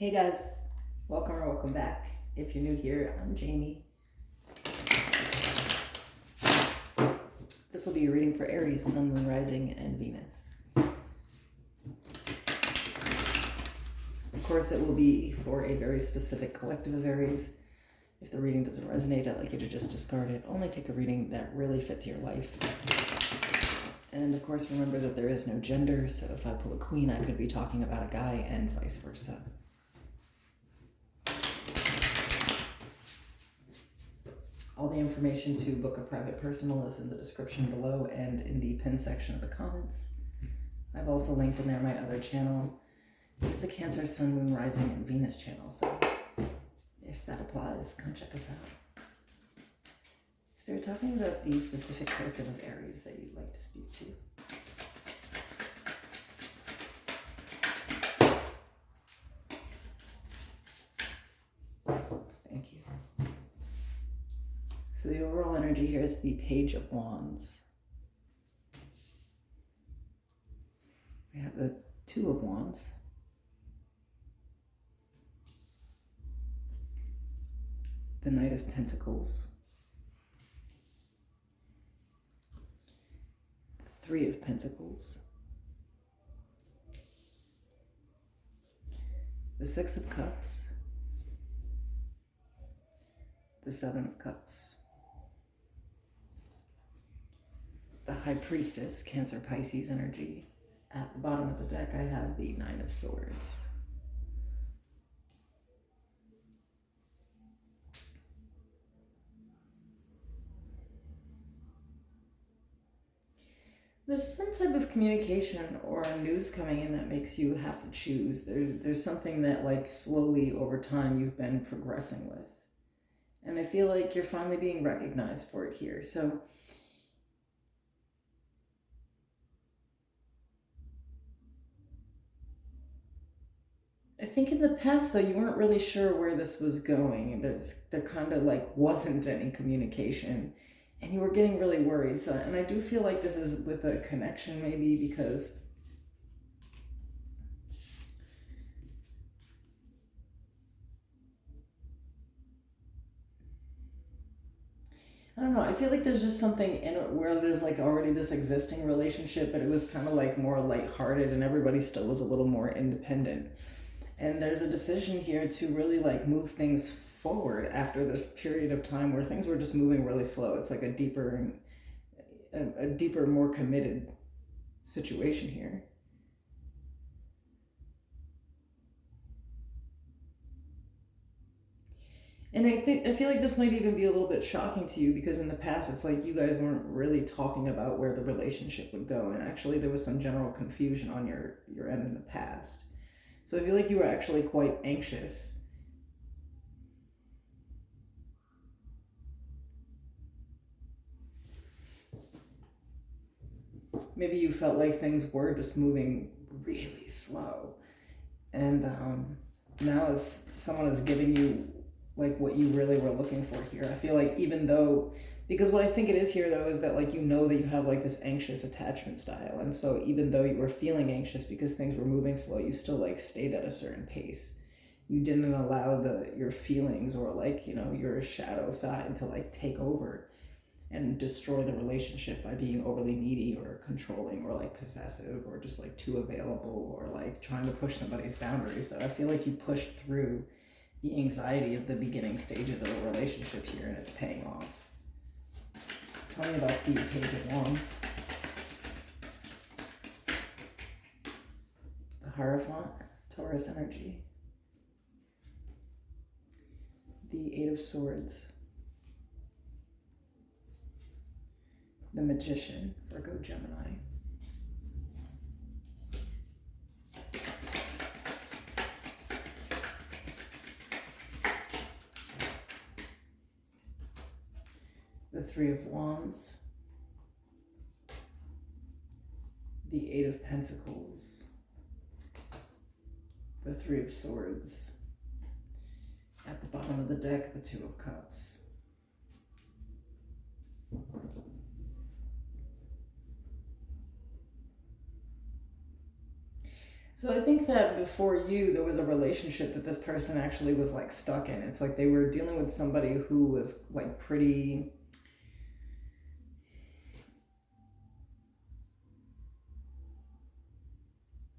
Hey guys, welcome or welcome back. If you're new here, I'm Jamie. This will be a reading for Aries, Sun, Moon, Rising, and Venus. Of course, it will be for a very specific collective of Aries. If the reading doesn't resonate, I'd like you to just discard it. Only take a reading that really fits your life. And of course, remember that there is no gender, so if I pull a queen, I could be talking about a guy and vice versa. All the information to book a private personal is in the description below and in the pin section of the comments. I've also linked in there my other channel. It's the Cancer, Sun, Moon, Rising, and Venus channel, so if that applies, come check us out. Spirit, talking about the specific collective of Aries that you'd like to speak to. Thank you. So the overall energy here is the Page of Wands. We have the Two of Wands. The Knight of Pentacles. The Three of Pentacles. The Six of Cups. The Seven of Cups. The High Priestess, Cancer, Pisces energy. At the bottom of the deck, I have the Nine of Swords. There's some type of communication or news coming in that makes you have to choose. There's something that, like, slowly over time you've been progressing with. And I feel like you're finally being recognized for it here. So I think in the past, though, you weren't really sure where this was going. There kind of like wasn't any communication, and you were getting really worried. So, and I do feel like this is with a connection, maybe, because I don't know. I feel like there's just something in it where there's like already this existing relationship, but it was kind of like more lighthearted, and everybody still was a little more independent. And there's a decision here to really like move things forward after this period of time where things were just moving really slow. It's like a deeper, more committed situation here. And I feel like this might even be a little bit shocking to you because in the past it's like you guys weren't really talking about where the relationship would go, and actually there was some general confusion on your end in the past. So I feel like you were actually quite anxious. Maybe you felt like things were just moving really slow. And now as someone is giving you like what you really were looking for here, I feel like even though, because what I think it is here though is that like you know that you have like this anxious attachment style, and so even though you were feeling anxious because things were moving slow, you still like stayed at a certain pace. You didn't allow your feelings or like, you know, your shadow side to like take over and destroy the relationship by being overly needy or controlling or like possessive or just like too available or like trying to push somebody's boundaries. So I feel like you pushed through the anxiety of the beginning stages of a relationship here, and it's paying off. Tell me about the Page of Wands. The Hierophant, Taurus energy. The Eight of Swords. The Magician, Virgo, Gemini. The Three of Wands. The Eight of Pentacles. The Three of Swords. At the bottom of the deck, the Two of Cups. So I think that before you, there was a relationship that this person actually was like stuck in. It's like they were dealing with somebody who was like pretty,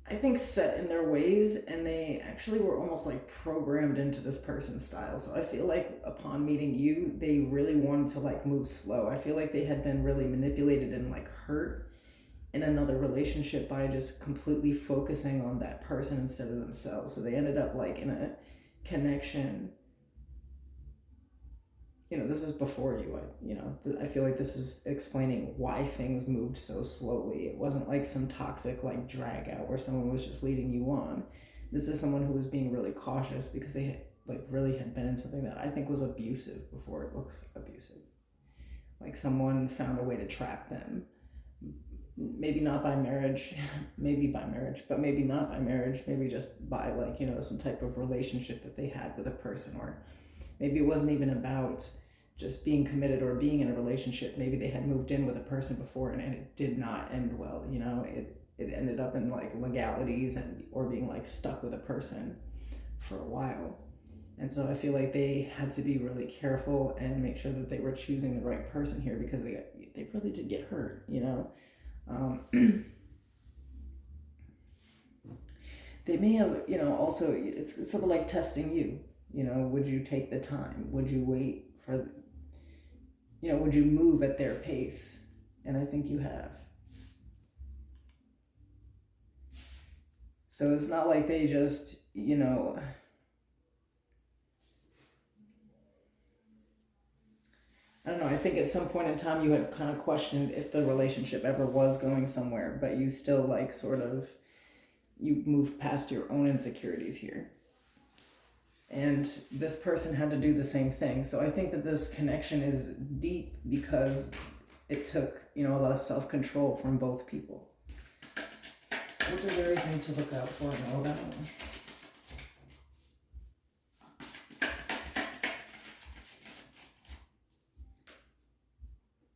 I think, set in their ways, and they actually were almost like programmed into this person's style. So I feel like upon meeting you, they really wanted to like move slow. I feel like they had been really manipulated and like hurt in another relationship by just completely focusing on that person instead of themselves. So they ended up like in a connection. This is before you. I feel like this is explaining why things moved so slowly. It wasn't like some toxic like drag out where someone was just leading you on. This is someone who was being really cautious because they like really had been in something that I think was abusive before it looks abusive. Like someone found a way to trap them. Maybe not by marriage, maybe by marriage, but maybe not by marriage, maybe just by like, some type of relationship that they had with a person, or maybe it wasn't even about just being committed or being in a relationship. Maybe they had moved in with a person before and it did not end well. It ended up in like legalities and or being like stuck with a person for a while. And so I feel like they had to be really careful and make sure that they were choosing the right person here because they really did get hurt. They may have, also, it's sort of like testing you. Would you take the time? Would you wait for, would you move at their pace? And I think you have. So it's not like they just, I don't know. I think at some point in time you had kind of questioned if the relationship ever was going somewhere, but you still like sort of, you moved past your own insecurities here. And this person had to do the same thing. So I think that this connection is deep because it took, a lot of self control from both people. What does Aries need to look out for in all that one?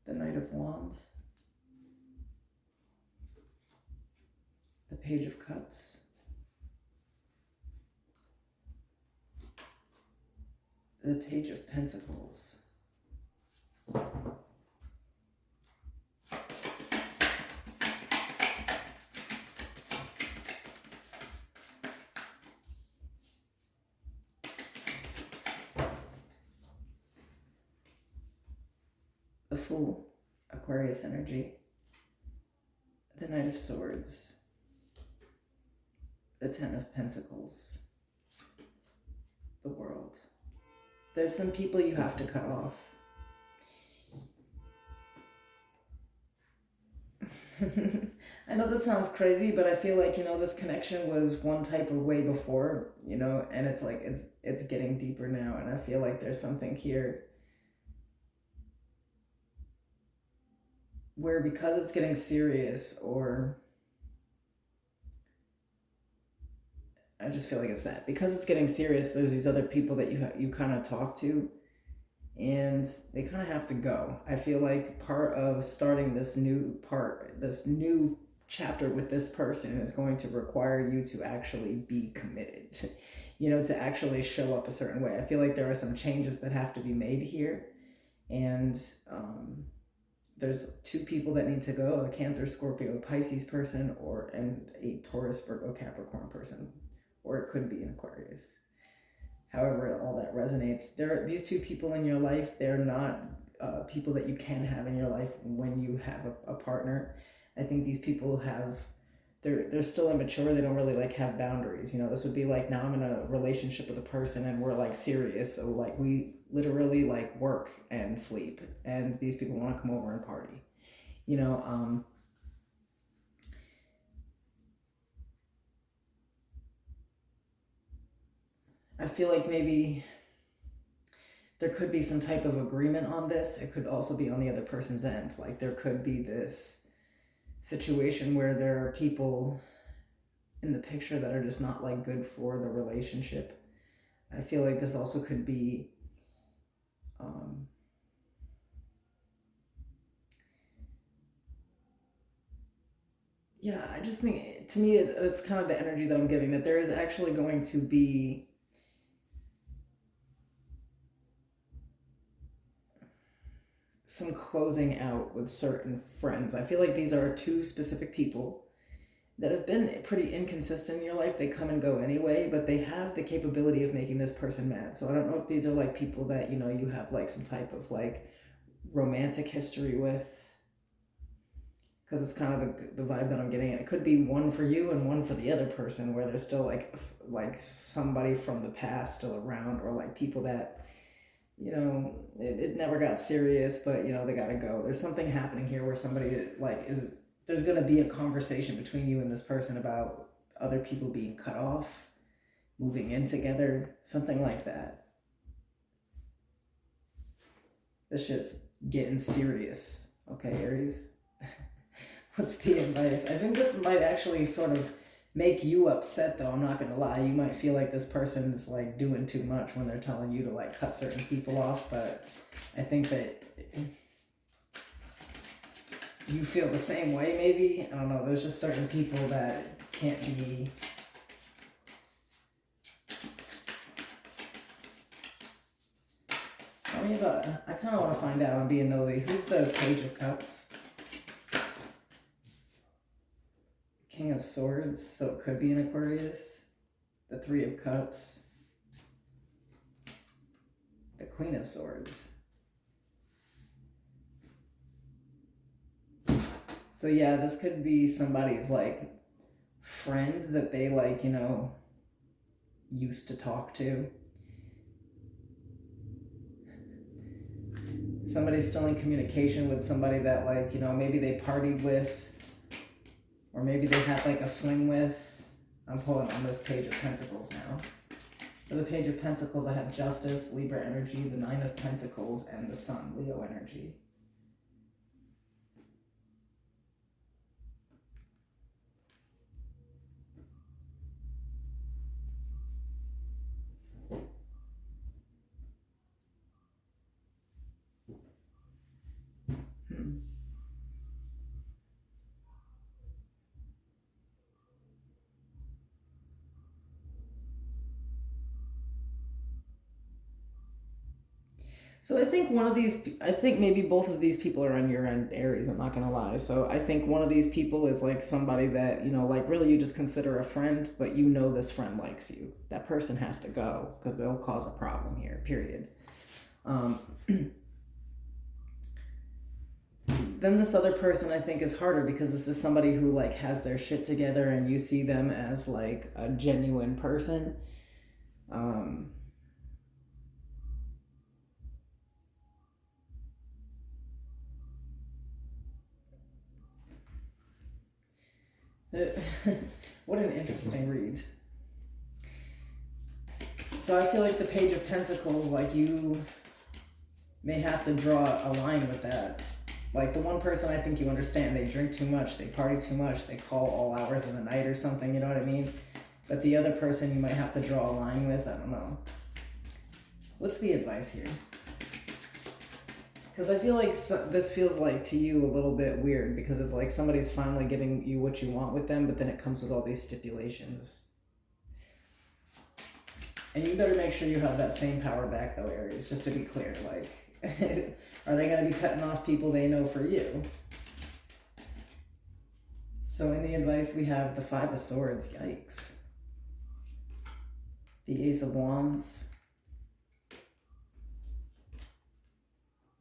The Knight of Wands, the Page of Cups, the Page of Pentacles, the Fool, Aquarius energy, the Knight of Swords, the Ten of Pentacles, the World. There's some people you have to cut off. I know that sounds crazy, but I feel like, this connection was one type of way before, and it's like it's getting deeper now, and I feel like there's something here where because it's getting serious, or I just feel like it's that because it's getting serious, there's these other people that you kind of talk to, and they kind of have to go. I feel like part of starting this new chapter with this person is going to require you to actually be committed, to actually show up a certain way. I feel like there are some changes that have to be made here, and there's two people that need to go: a Cancer, Scorpio, Pisces person, and a Taurus, Virgo, Capricorn person, or it could be an Aquarius. However, all that resonates. These two people in your life. They're not people that you can have in your life when you have a partner. I think these people they're still immature. They don't really like have boundaries. This would be like, now I'm in a relationship with a person and we're like serious. So like we literally like work and sleep, and these people want to come over and party. I feel like maybe there could be some type of agreement on this. It could also be on the other person's end. Like there could be this situation where there are people in the picture that are just not like good for the relationship. I feel like this also could be Yeah, I just think, to me, it's kind of the energy that I'm getting, that there is actually going to be some closing out with certain friends. I feel like these are two specific people that have been pretty inconsistent in your life. They come and go anyway, but they have the capability of making this person mad. So I don't know if these are like people that, you have like some type of like romantic history with, because it's kind of the vibe that I'm getting. It could be one for you and one for the other person, where there's still like somebody from the past still around, or like people that, it never got serious, but they gotta go. There's something happening here where somebody like is there's gonna be a conversation between you and this person about other people being cut off, moving in together, something like that. This shit's getting serious. Okay, Aries. What's the advice? I think this might actually sort of make you upset, though. I'm not gonna lie. You might feel like this person's like doing too much when they're telling you to like cut certain people off, but I think that you feel the same way, maybe. I don't know. There's just certain people that can't be. Tell me about it. I kind of want to find out. I'm being nosy. Who's the Page of Cups? King of Swords, so it could be an Aquarius. The Three of Cups. The Queen of Swords. So yeah, this could be somebody's like friend that they like, used to talk to. Somebody's still in communication with somebody that like, maybe they partied with, or maybe they had like a fling with. I'm pulling on this Page of Pentacles now. For the Page of Pentacles, I have Justice, Libra energy, the Nine of Pentacles, and the Sun, Leo energy. So I think maybe both of these people are on your end, Aries, I'm not gonna lie. So I think one of these people is like somebody that, like really you just consider a friend, but this friend likes you. That person has to go because they'll cause a problem here, period. Um, then this other person I think is harder, because this is somebody who like has their shit together and you see them as like a genuine person. Um, what an interesting read. So I feel like the Page of Pentacles, like you may have to draw a line with that. Like the one person, I think you understand, they drink too much, they party too much, they call all hours of the night or something, you know what I mean? But the other person you might have to draw a line with, I don't know. What's the advice here? Because I feel like this feels like to you a little bit weird, because it's like somebody's finally giving you what you want with them, but then it comes with all these stipulations. And you better make sure you have that same power back though, Aries, just to be clear. Like, are they going to be cutting off people they know for you? So in the advice we have the Five of Swords, yikes. The Ace of Wands.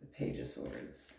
The Page of Swords.